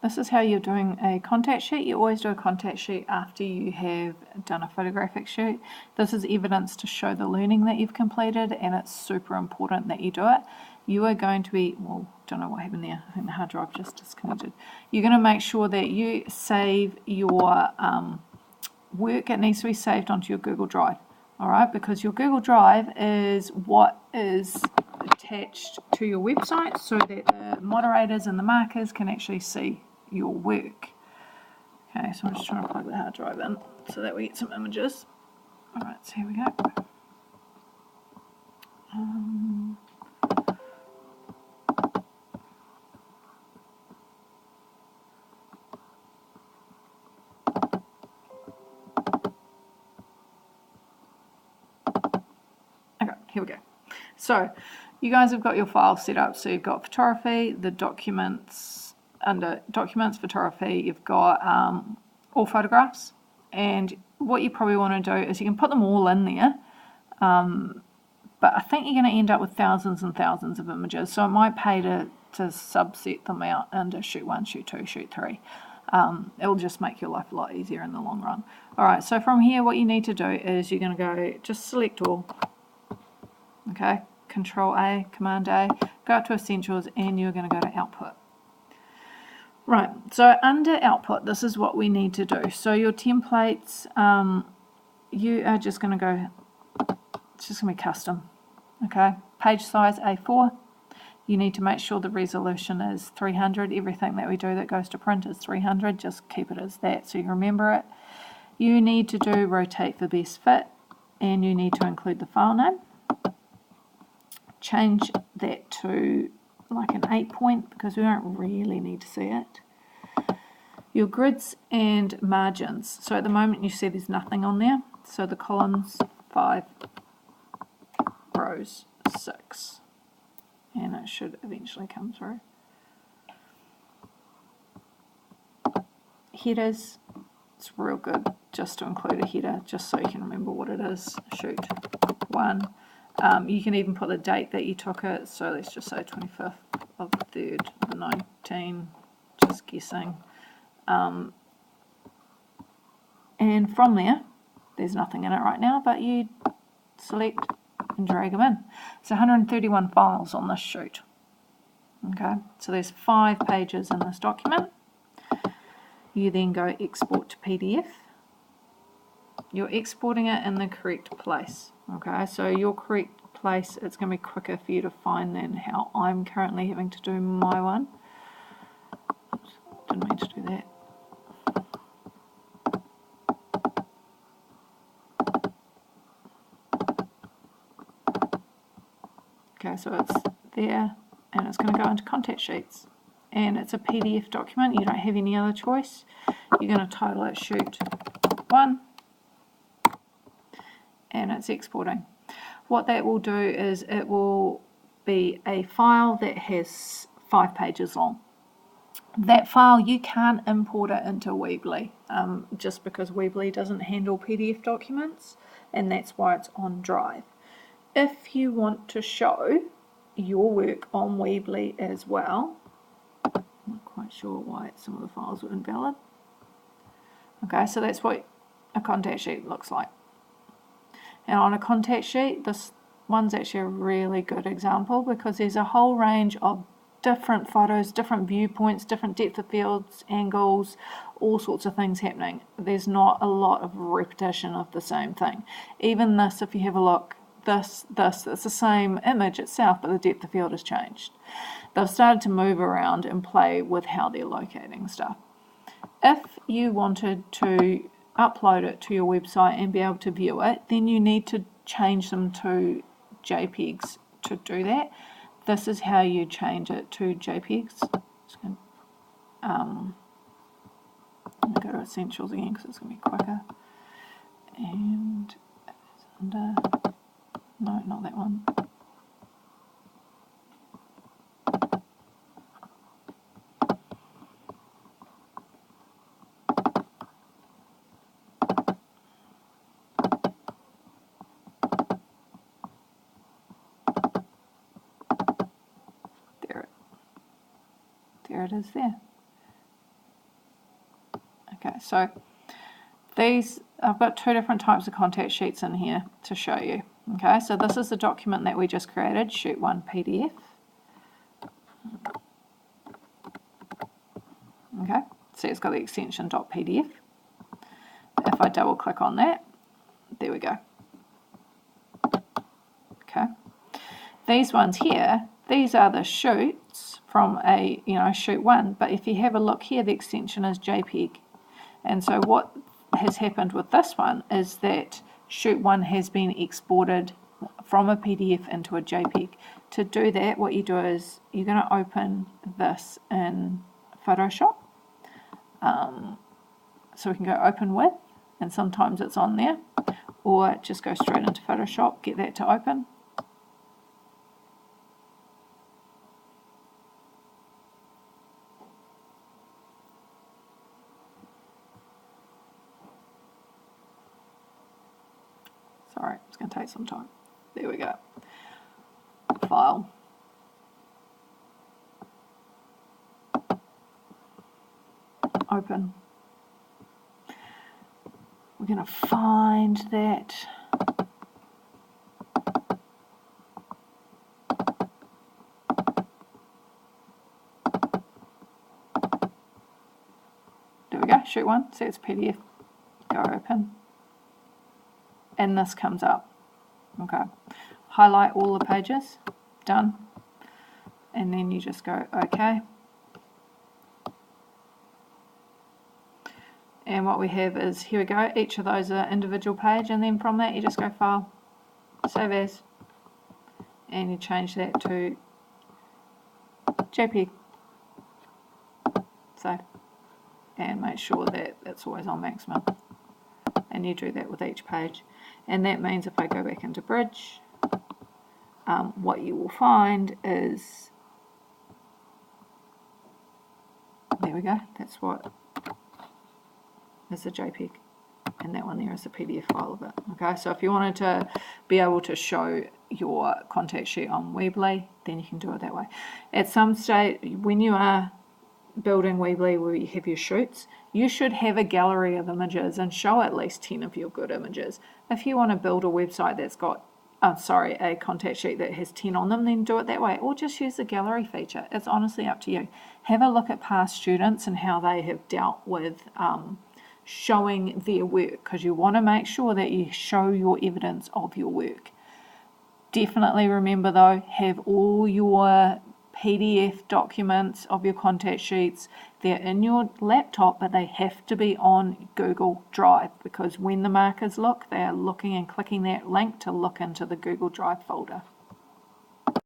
this is how you're doing a contact sheet. You always do a contact sheet after you have done a photographic shoot. This is evidence to show the learning that you've completed, and it's super important that you do it. You are going to be, well, don't know what happened there. I think the hard drive just disconnected. You're going to make sure that you save your work. It needs to be saved onto your Google Drive. All right, because your Google Drive is what is attached to your website so that the moderators and the markers can actually see your work. Okay, so I'm just trying to plug the hard drive in so that we get some images. All right, so here we go. Okay, here we go. So you guys have got your file set up. So you've got photography, the documents, under documents, photography, you've got all photographs. And what you probably want to do is you can put them all in there. But I think you're going to end up with thousands and thousands of images. So it might pay to subset them out into shoot 1, shoot 2, shoot 3. It'll just make your life a lot easier in the long run. All right, so from here, what you need to do is you're going to go, just select all. Okay, Control A, Command A, go up to Essentials, and you're going to go to Output. Right, so under Output, this is what we need to do. So your templates, you are just going to go, it's just going to be custom. Okay, page size A4. You need to make sure the resolution is 300. Everything that we do that goes to print is 300. Just keep it as that so you remember it. You need to do rotate for best fit, and you need to include the file name. Change that to like an 8 point because we don't really need to see it. Your grids and margins. So at the moment you see there's nothing on there. So the columns 5, rows 6. And it should eventually come through. Headers, it's real good just to include a header just so you can remember what it is. Shoot 1. You can even put the date that you took it, so let's just say 25th of the 3rd of 19, just guessing. And from there, there's nothing in it right now, but you select and drag them in. So 131 files on this shoot. Okay, so there's 5 pages in this document. You then go export to PDF. You're exporting it in the correct place. Okay, so your correct place, it's going to be quicker for you to find than how I'm currently having to do my one. Didn't mean to do that. Okay, so it's there, and it's going to go into contact sheets. And it's a PDF document, you don't have any other choice. You're going to title it Shoot 1. And it's exporting. What that will do is it will be a file that has 5 pages long. That file, you can't import it into Weebly, just because Weebly doesn't handle PDF documents, and that's why it's on Drive. If you want to show your work on Weebly as well, I'm not quite sure why some of the files were invalid. Okay, so that's what a contact sheet looks like. And on a contact sheet, this one's actually a really good example because there's a whole range of different photos, different viewpoints, different depth of fields, angles, all sorts of things happening. There's not a lot of repetition of the same thing. Even this, if you have a look, this, it's the same image itself, but the depth of field has changed. They've started to move around and play with how they're locating stuff. If you wanted to upload it to your website and be able to view it, then you need to change them to JPEGs to do that. This is how you change it to JPEGs. I'm going to go to Essentials again because it's going to be quicker. And it's under, no, not that one. There it is there. Okay, so these, I've got two different types of contact sheets in here to show you. Okay, so this is the document that we just created, Sheet 1 PDF. Okay, so it's got the extension .pdf. If I double click on that, there we go. Okay, these ones here, these are the shoots from a, Sheet 1, but if you have a look here, the extension is JPEG. And so what has happened with this one is that Sheet 1 has been exported from a PDF into a JPEG. To do that, what you do is you're going to open this in Photoshop. So we can go open with, and sometimes it's on there, or just go straight into Photoshop, get that to open. Sorry, it's going to take some time. There we go. File. Open. We're going to find that. There we go, Sheet 1, see it's PDF. Go open. And this comes up. Okay. Highlight all the pages. Done. And then you just go OK. And what we have is, here we go, each of those are individual page, and then from that you just go File, Save As, and you change that to JPEG. Save. And make sure that it's always on maximum. And you do that with each page. And that means if I go back into Bridge, what you will find is, there we go, that's what is a JPEG, and that one there is a PDF file of it. Okay, so if you wanted to be able to show your contact sheet on Weebly, then you can do it that way. At some stage, when you are building Weebly where you have your shoots, you should have a gallery of images and show at least 10 of your good images. If you want to build a website that's got, a contact sheet that has 10 on them, then do it that way, or just use the gallery feature. It's honestly up to you. Have a look at past students and how they have dealt with showing their work, because you want to make sure that you show your evidence of your work. Definitely remember though, have all your PDF documents of your contact sheets. They're in your laptop, but they have to be on Google Drive, because when the markers look, they are looking and clicking that link to look into the Google Drive folder.